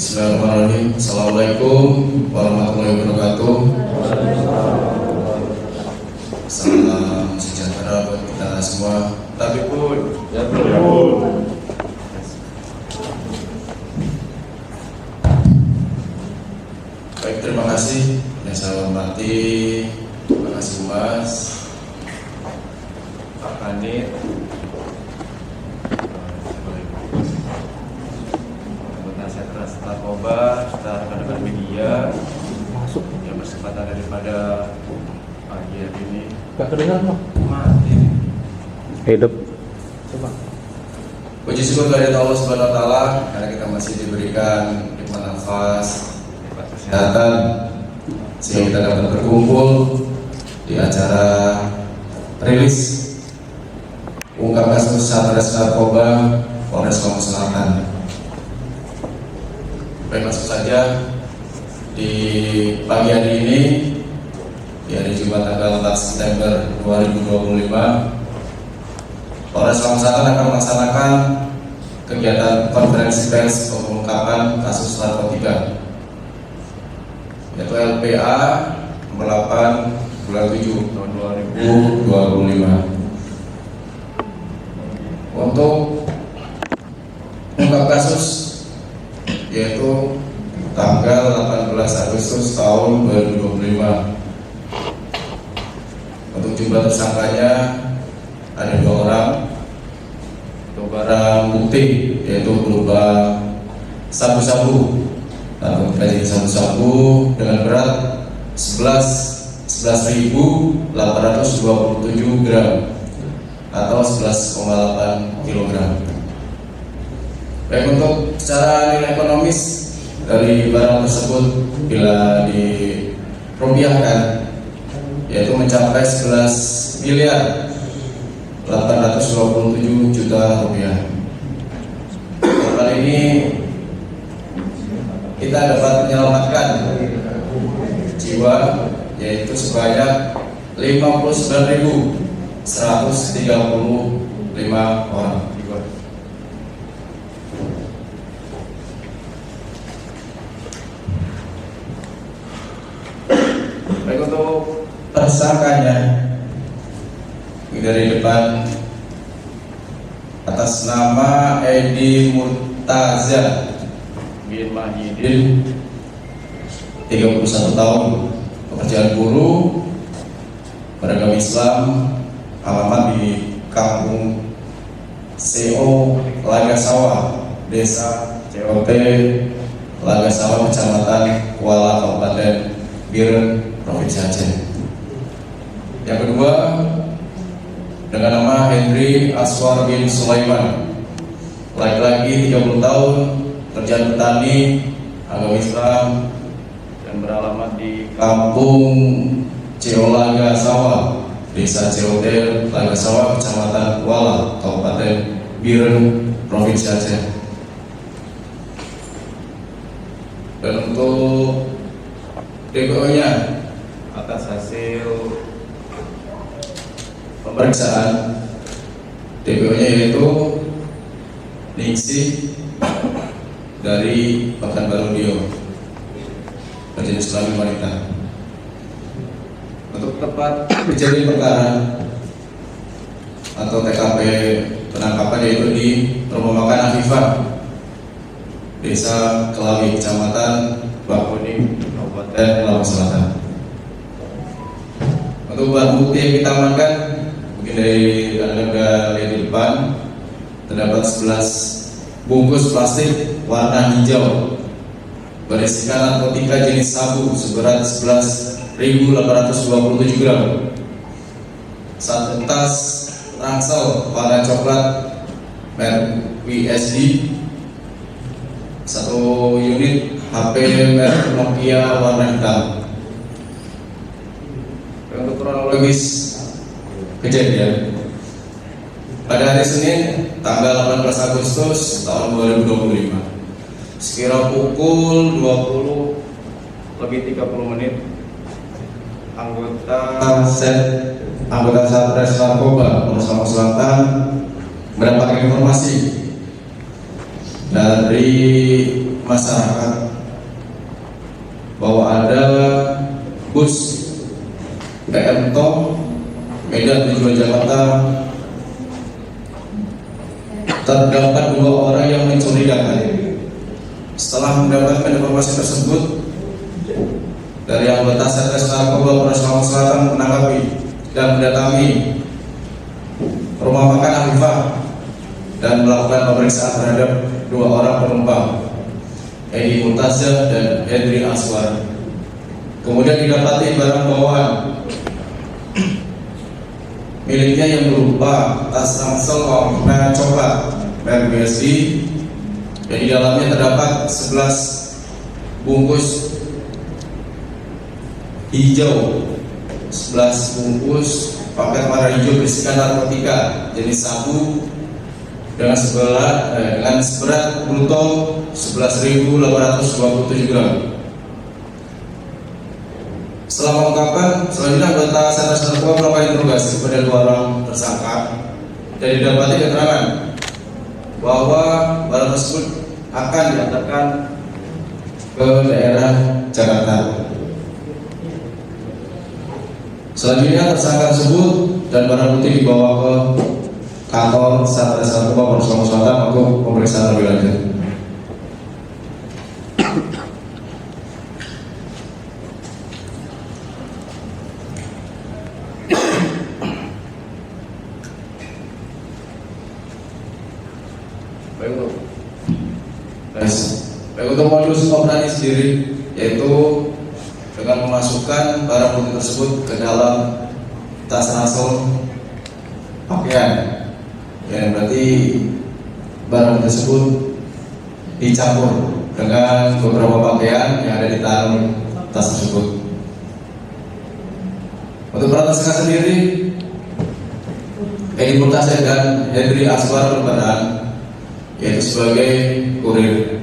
Bismillahirrahmanirrahim. Assalamualaikum warahmatullahi wabarakatuh. Salam sejahtera buat kita semua. Tapi pun baik, terima kasih yang saya hormati. Terima kasih Mas, Pak Kanit, narkoba, rekan-rekan media yang bersempatan daripada pagi hari ini. Gak kedengar mah? Mati. Hidup. Coba. Puji syukur kepada Allah Subhanahu Wa Taala karena kita masih diberikan nikmat nafas, nikmat kesehatan, sehingga kita dapat berkumpul di acara rilis ungkap kasus Satres Narkoba Polres Lampung Selatan. Baik, langsung saja di pagi hari ini, di hari Jumat tanggal 4 September 2025, Polres Lampung Selatan akan melaksanakan kegiatan konferensi pers pengungkapan kasus narkotika, yaitu LPA nomor 8 bulan 7 tahun 2025. Untuk mengungkap kasus yaitu tanggal 18 Agustus tahun 2025. Untuk jumlah tersangkanya ada 2 orang. Untuk barang bukti yaitu berupa sabu-sabu atau jadi sabu-sabu dengan berat 11.827 gram atau 11,8 kg. Baik, untuk secara nilai ekonomis dari barang tersebut bila dirupiahkan yaitu mencapai 11 miliar 827 juta rupiah. Kali ini kita dapat menyelamatkan jiwa yaitu sebanyak 59.135 orang. Baik, untuk tersangkanya dari depan atas nama Edi Murtaza bin Mahidin, 31 tahun, pekerjaan buruh, beragama Islam, alamat di Kampung CO Laga Sawah, Desa COT Laga Sawah, Kecamatan Kuala, Kabupaten Biren, Provinsi Aceh. Yang kedua dengan nama Henry Aswar bin Sulaiman, laki-laki 30 tahun, kerjaan petani, agama Islam, dan beralamat di Kampung Ciolaga Sawah, Desa Ciotel Laga Sawah, Kecamatan Kuala, Kabupaten Biren, Provinsi Aceh. Dan untuk DPO-nya atas hasil pemeriksaan, DPO-nya yaitu Ningsih dari Pekanbaru Dio, berjenis kelamin wanita. Untuk tempat kejadian perkara atau TKP penangkapan yaitu di Rumah Makan Afifah, Desa Kelawi, Kecamatan Bakuning, Kabupaten Lampung Selatan. Untuk barang bukti yang kita amankan mungkin dari anda lihat di depan, terdapat 11 bungkus plastik warna hijau berisikan narkotika jenis sabu seberat 11.827 gram, 1 tas ransel warna coklat merek WSD, 1 unit HP merek Nokia warna hitam. Untuk kronologis kejadian, pada hari Senin tanggal 18 Agustus tahun 2025 sekira pukul 20:30 anggota Satres Narkoba Polres Lampung Selatan mendapatkan informasi dari masyarakat bahwa ada bus PM Tom Medan tujuan Jakarta terdapat 2 orang yang mencurigakan. Setelah mendapatkan informasi tersebut dari anggota Satres Narkoba Polres Lampung Selatan menanggapi dan mendatangi rumah makan Afifah dan melakukan pemeriksaan terhadap 2 orang penumpang, Edi Multazah dan Hendri Aswar. Kemudian didapati barang bawaan miliknya yang berupa tas ransel warna coklat merek BSD, dan di dalamnya terdapat 11 bungkus hijau, 11 bungkus paket warna hijau berisikan narkotika jenis sabu dengan seberat bruto 11.827 gram. Setelah mengungkapkan, selanjutnya anggota Satres Narkoba melakukan interogasi kepada 2 orang tersangka dan didapati keterangan bahwa barang tersebut akan diantarkan ke daerah Jakarta. Selanjutnya tersangka tersebut dan barang bukti dibawa ke kantor Satres Narkoba Polres Lampung Selatan untuk pemeriksaan lebih lanjut. Baik untuk modus operandi sendiri, yaitu dengan memasukkan barang bukti tersebut ke dalam tas ransel pakaian, yang berarti barang tersebut dicampur dengan beberapa pakaian yang ada di dalam tas tersebut. Untuk para tersangka sendiri, Edi Multazah dan Hendri Aswar berperan yaitu sebagai kurir.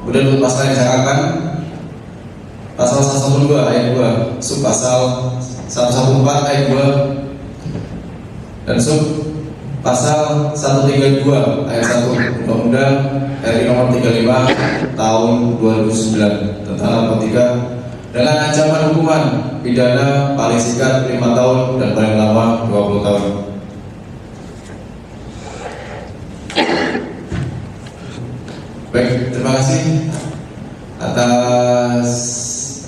Kemudian untuk pasal yang disangkakan, pasal 112 ayat 2, sub pasal 114 ayat 2, dan sub pasal 132 ayat 1 Undang-Undang RI Nomor 35 Tahun 2009 tentang narkotika dengan ancaman hukuman pidana paling singkat 5 tahun dan paling lama 20 tahun. Baik, terima kasih atas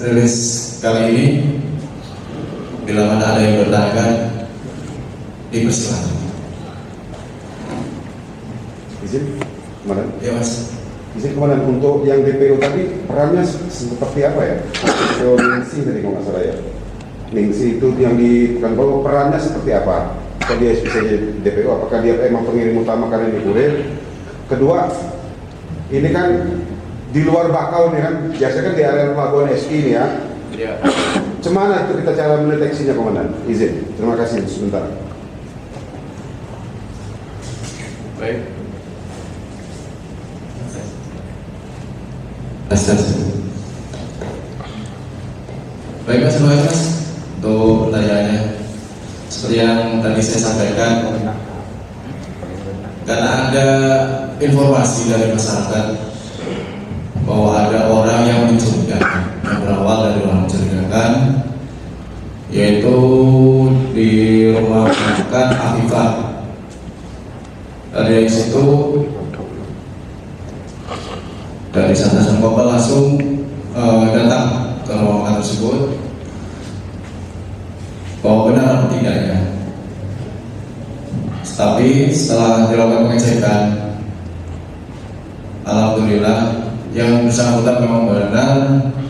rilis kali ini. Bila mana ada yang bertanya, dipersilakan. Izin, Komandan. Ya Mas. Izin Komandan, untuk yang DPO tadi perannya seperti apa ya? DPO Ningsi tadi kalau nggak salah ya. Ningsi itu yang di kalau perannya seperti apa? Apakah dia bisa jadi DPO? Apakah dia emang pengirim utama karena ini kurir? Kedua, ini kan di luar bakau nih kan, biasanya kan di area pelabuhan SI ini ya. Ya. Cemana itu kita cara mendeteksinya Komandan? Izin, terima kasih sebentar. Baik. Baik Mas, terima kasih Mas untuk pertanyaannya. Seperti yang tadi saya sampaikan, karena ada informasi dari masyarakat bahwa ada orang yang mencurigakan, yang berawal dari orang mencurigakan, yaitu di rumah makan Afifah. Dari situ dari Satres Narkoba langsung datang ke rumah makan tersebut, bahwa benar atau tidak ya. Tapi setelah dilakukan pengecekan, alhamdulillah yang bersangkutan memang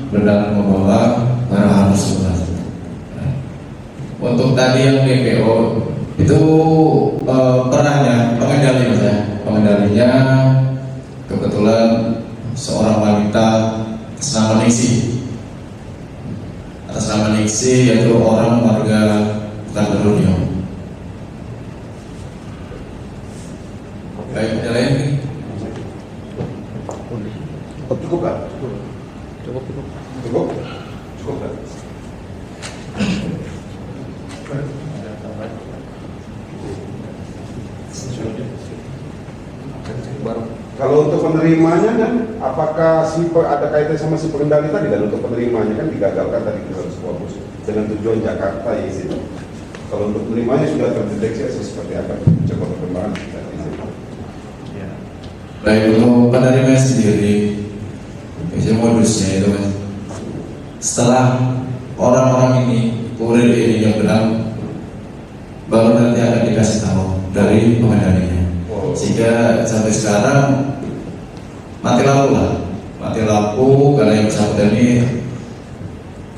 benar membawa barang tersebut. Untuk tadi yang DPO itu perannya pengendali Mas ya. Pengendalinya kebetulan seorang wanita atas nama Ningsi, yaitu orang warga Tangerunyo. Baik, ada lain? Cukup kan? Cukup kan? Kalau penerimanya kan, apakah ada kaitan sama si pengendali tadi? Dan untuk penerimanya kan digagalkan tadi ke 100 bus dengan tujuan Jakarta ya sih. Kalau untuk penerimanya sudah terdeteksi seperti apa? Coba perkembangan kita. Baik, untuk penerima sendiri, biasanya modusnya itu mas, setelah orang-orang ini, kurir ini yang benar, baru nanti akan dikasih tahu dari pengendalinya. Sehingga sampai sekarang mati lampu karena yang bersangkutan ini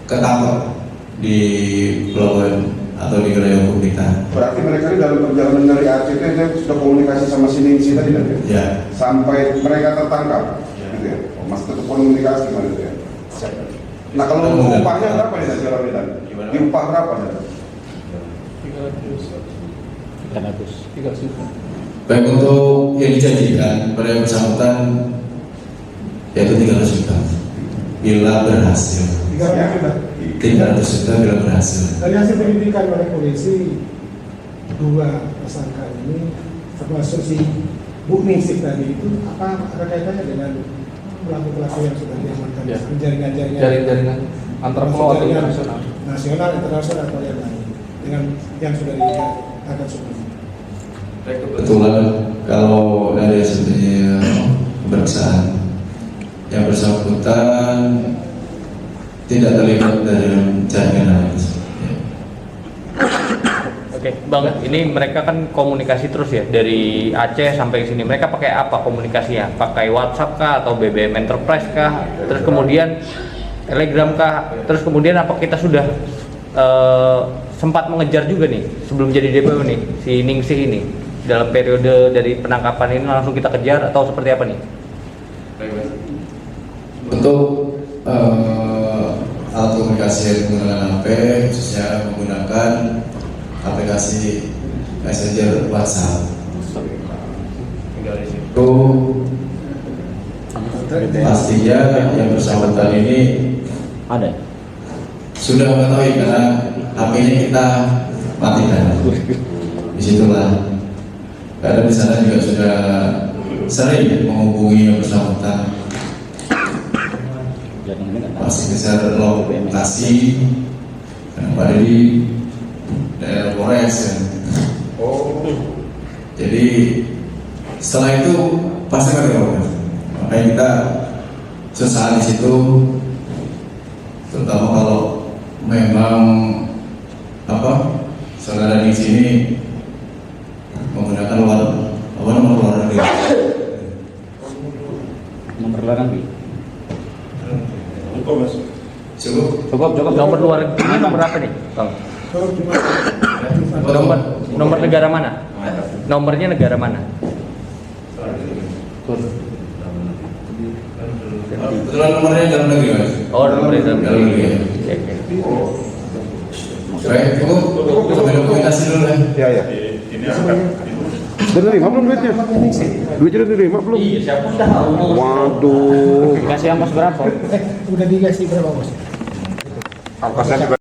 ketangkep di pelabuhan atau di wilayah hukum kita. Berarti mereka ini dalam perjalanan dari Aceh itu sudah komunikasi sama si Ningsi tadi kan ya? Ya. Sampai mereka tertangkap, gitu ya? Oh, masih tetap komunikasi gimana itu ya? Nah kalau untuk upahnya berapa nih sekarang ini dan? Di upah berapa dan? 300. Baik, untuk yang dijanjikan pada yang bersangkutan yaitu 300 juta bila berhasil. 300 juta bila berhasil. Dari hasil penyelidikan oleh polisi, dua tersangka ini termasuk si Bu Ningsih tadi itu apa ada kaitannya dengan pelaku-pelaku yang sudah diamankan? Ya. Jaringan antar pulau atau jaringan internasional. nasional, internasional atau yang lain dengan yang sudah diangkat sebelumnya. Kebetulan kalau dari hasil pemeriksaan yang bersangkutan tidak terlibat dalam jaringan lain. Oke, Bang, ini mereka kan komunikasi terus ya dari Aceh sampai ke sini. Mereka pakai apa komunikasinya? Pakai WhatsApp kah atau BBM Enterprise kah? Terus kemudian Telegram kah? Terus kemudian apa kita sudah sempat mengejar juga nih sebelum jadi DPO nih si Ningsih ini dalam periode dari penangkapan ini langsung kita kejar atau seperti apa nih? Untuk alat komunikasi yang menggunakan HP, khususnya menggunakan aplikasi Messenger WhatsApp. Itu pastinya yang bersangkutan ini Ada. sudah mengetahui karena HP-nya kita matikan. Disitulah. Karena di sana juga sudah sering menghubungi yang bersangkutan. Masih besar lokasi dan pada di daerah Polres kan. Jadi setelah itu pasti akan dilakukan. Makanya kita sesaat di situ, terutama kalau memang saudara di sini menggunakan nomor luar negeri. Nomor luar negeri. Cukup. Nomor luar negeri ini nomor apa nih, Bang? Nomor negara mana? Nomornya negara mana? Kebetulan nomornya dalam negeri mas. Oh, nomornya dalam negeri. Oke. Baik, cukup. Sampai dokumentasi dulu ya. Ya. Sudah terima belum duitnya? Duitnya udah terima belum? Iya, siapa tahu. Waduh. Dikasih ongkos berapa? Udah dikasih berapa bos? Angkasnya juga